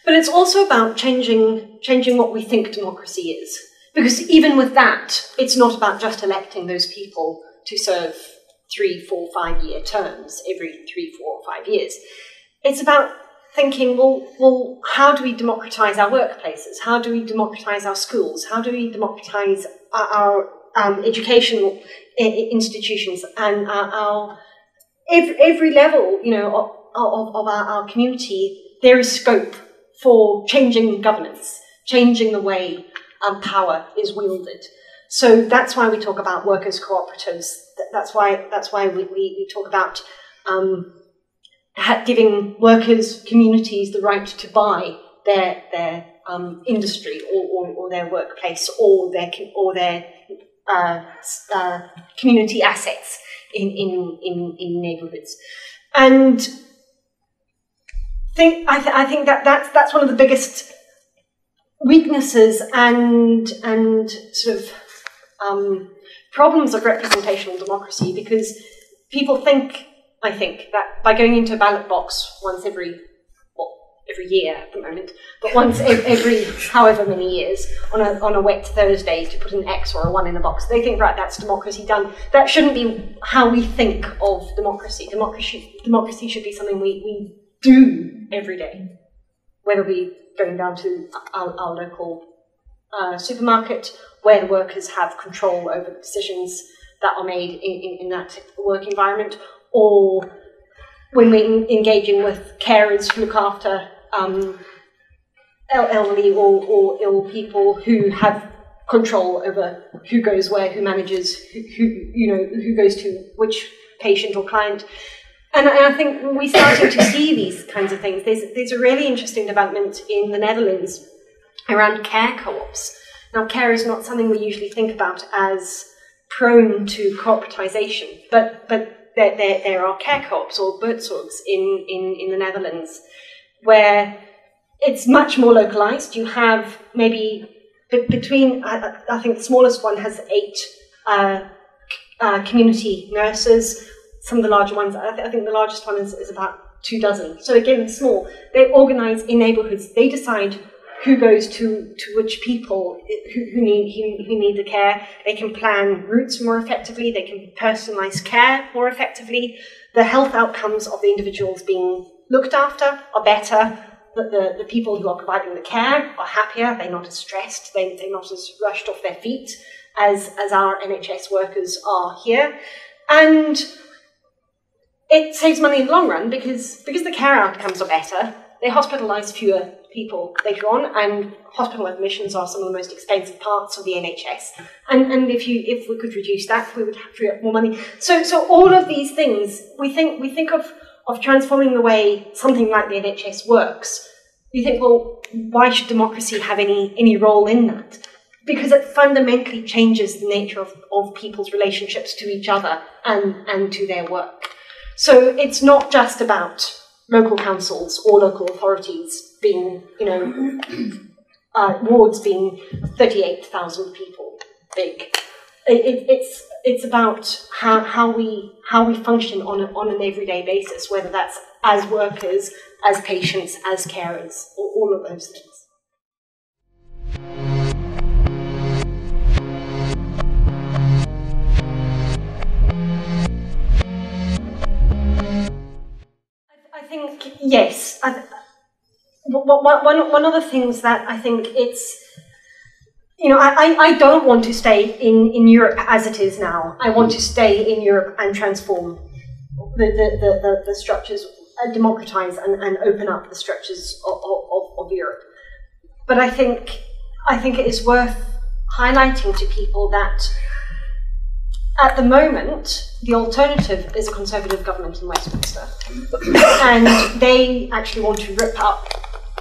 But it's also about changing what we think democracy is. Because even with that, it's not about just electing those people to serve 3, 4, 5-year terms every 3, 4, or 5 years. It's about thinking, well, how do we democratise our workplaces? How do we democratise our schools? How do we democratise our educational institutions and our every level, of our community? There is scope for changing governance, changing the way power is wielded. So that's why we talk about workers' cooperatives. That's why we talk about giving workers, communities the right to buy their industry or their workplace or their community assets in neighbourhoods. And I think that's one of the biggest weaknesses and sort of problems of representational democracy, because people think, I think, that by going into a ballot box once every year at the moment, but once every however many years on a wet Thursday to put an X or a 1 in a box, they think, right, that's democracy done. That shouldn't be how we think of democracy. Democracy should be something we do every day, whether we going down to our local supermarket, where the workers have control over the decisions that are made in that work environment, or when we're engaging with carers who look after elderly or ill people who have control over who goes where, who manages, who goes to which patient or client. And I think we're starting to see these kinds of things. There's a really interesting development in the Netherlands around care co-ops. Now, care is not something we usually think about as prone to cooperatisation, but there are care co-ops or buurtzorgs in the Netherlands where it's much more localised. You have maybe between, I think the smallest one has 8 community nurses. Some of the larger ones, I think the largest one is about 24. So again, it's small. They organise in neighbourhoods. They decide who goes to which people who need the care. They can plan routes more effectively. They can personalise care more effectively. The health outcomes of the individuals being looked after are better. The people who are providing the care are happier. They're not as stressed. They're not as rushed off their feet as our NHS workers are here. And it saves money in the long run because the care outcomes are better. They hospitalise fewer people later on, and hospital admissions are some of the most expensive parts of the NHS. And if we could reduce that, we would free up more money. So all of these things, we think of transforming the way something like the NHS works. You think, well, why should democracy have any role in that? Because it fundamentally changes the nature of people's relationships to each other and to their work. So it's not just about local councils or local authorities being, wards being 38,000 people big. It's about how we function on an everyday basis, whether that's as workers, as patients, as carers, or all of those things. I think yes. One of the things that I think it's, I don't want to stay in Europe as it is now. I want to stay in Europe and transform the structures, democratize and open up the structures of Europe. But I think it is worth highlighting to people that at the moment, the alternative is a Conservative government in Westminster. And they actually want to rip up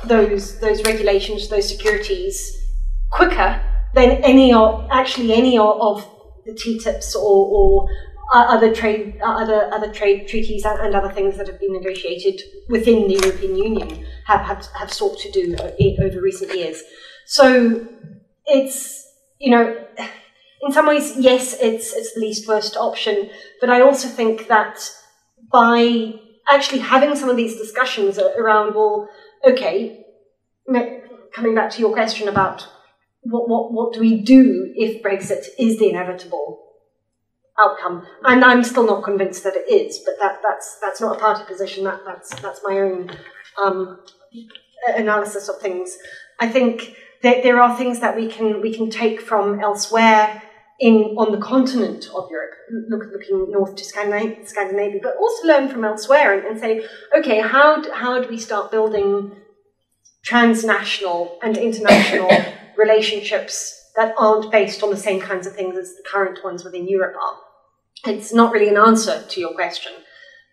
those regulations, those securities, quicker than any of the TTIPs or other trade treaties and other things that have been negotiated within the European Union have sought to do over recent years. So it's, in some ways, yes, it's the least worst option, but I also think that by actually having some of these discussions around, well, okay, coming back to your question about what do we do if Brexit is the inevitable outcome, and I'm still not convinced that it is, but that's not a party position. That's my own analysis of things. I think that there are things that we can take from elsewhere on the continent of Europe, looking north to Scandinavia, but also learn from elsewhere and say, okay, how do we start building transnational and international relationships that aren't based on the same kinds of things as the current ones within Europe are? It's not really an answer to your question,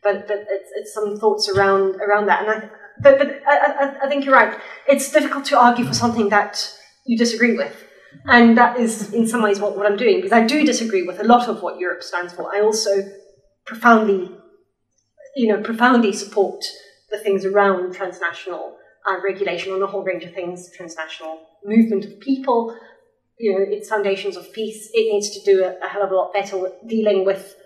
but it's some thoughts around that. And I think you're right. It's difficult to argue for something that you disagree with. And that is, in some ways, what I'm doing, because I do disagree with a lot of what Europe stands for. I also profoundly support the things around transnational regulation on a whole range of things, transnational movement of people, its foundations of peace. It needs to do a hell of a lot better with dealing with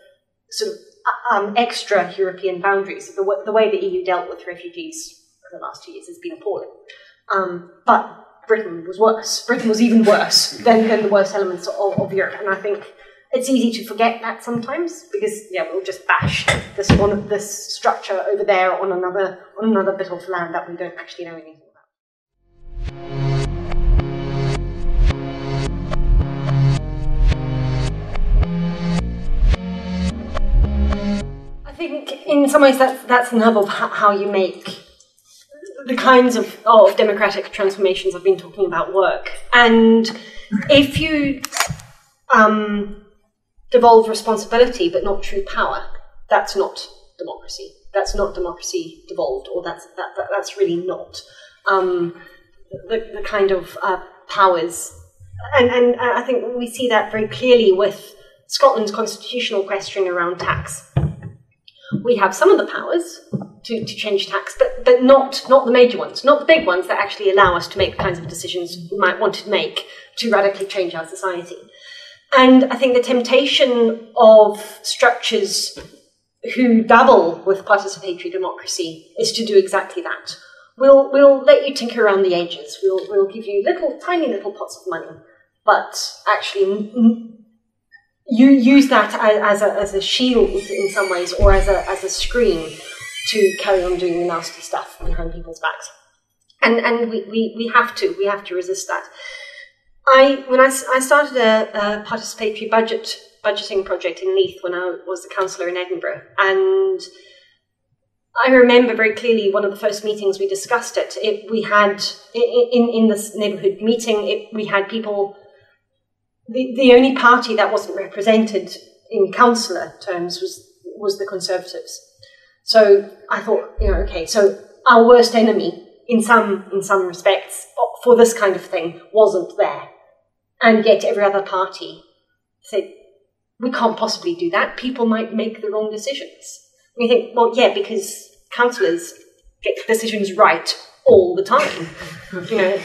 sort of extra-European boundaries. The way the EU dealt with refugees for the last 2 years has been appalling. But Britain was worse. Britain was even worse than the worst elements of Europe. And I think it's easy to forget that sometimes because, we'll just bash this structure over there on another bit of land that we don't actually know anything about. I think in some ways that's the hub of how you make the kinds of democratic transformations I've been talking about work. And if you devolve responsibility but not true power, that's not democracy. That's not democracy devolved, or that's really not the kind of powers. And I think we see that very clearly with Scotland's constitutional question around tax. We have some of the powers to change tax, but not the major ones, not the big ones that actually allow us to make the kinds of decisions we might want to make to radically change our society. And I think the temptation of structures who dabble with participatory democracy is to do exactly that. We'll let you tinker around the edges. We'll give you tiny little pots of money, but actually you use that as a shield in some ways, or as a screen to carry on doing the nasty stuff behind people's backs. And we have to resist that. When I started a participatory budgeting project in Leith when I was the councillor in Edinburgh, and I remember very clearly one of the first meetings we discussed it. We had in this neighbourhood meeting, we had people. The only party that wasn't represented in councillor terms was the Conservatives. So I thought, okay, so our worst enemy in some respects for this kind of thing wasn't there, and yet every other party said we can't possibly do that. People might make the wrong decisions. You think, well, yeah, because councillors get decisions right all the time. I've been a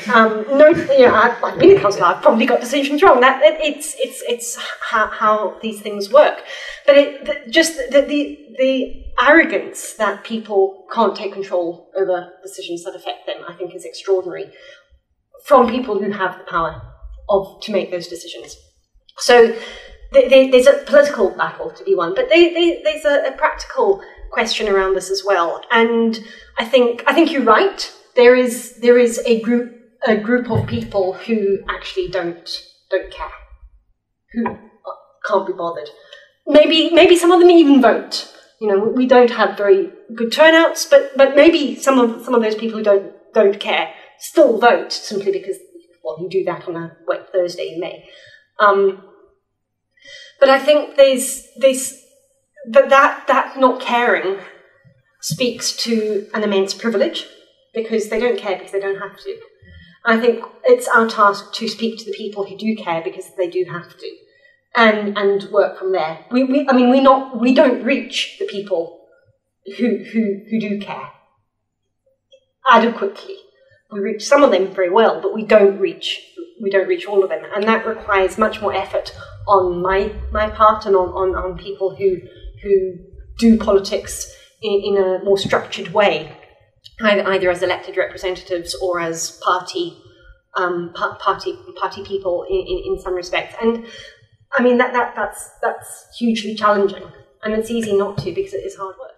councillor. I've probably got decisions wrong. It's how these things work. But the arrogance that people can't take control over decisions that affect them, I think, is extraordinary from people who have the power to make those decisions. So there's a political battle to be won, but there's a practical question around this as well. And I think you're right. There is a group of people who actually don't care, who can't be bothered. Maybe some of them even vote. We don't have very good turnouts, but maybe some of those people who don't care still vote simply because, well, you do that on a wet Thursday in May. But I think that not caring speaks to an immense privilege, because they don't care because they don't have to. I think it's our task to speak to the people who do care because they do have to, and work from there. We don't reach the people who do care adequately. We reach some of them very well, but we don't reach all of them, and that requires much more effort on my part and on people who do politics in a more structured way, either as elected representatives or as party people in some respects. And I mean that's hugely challenging, and it's easy not to because it is hard work.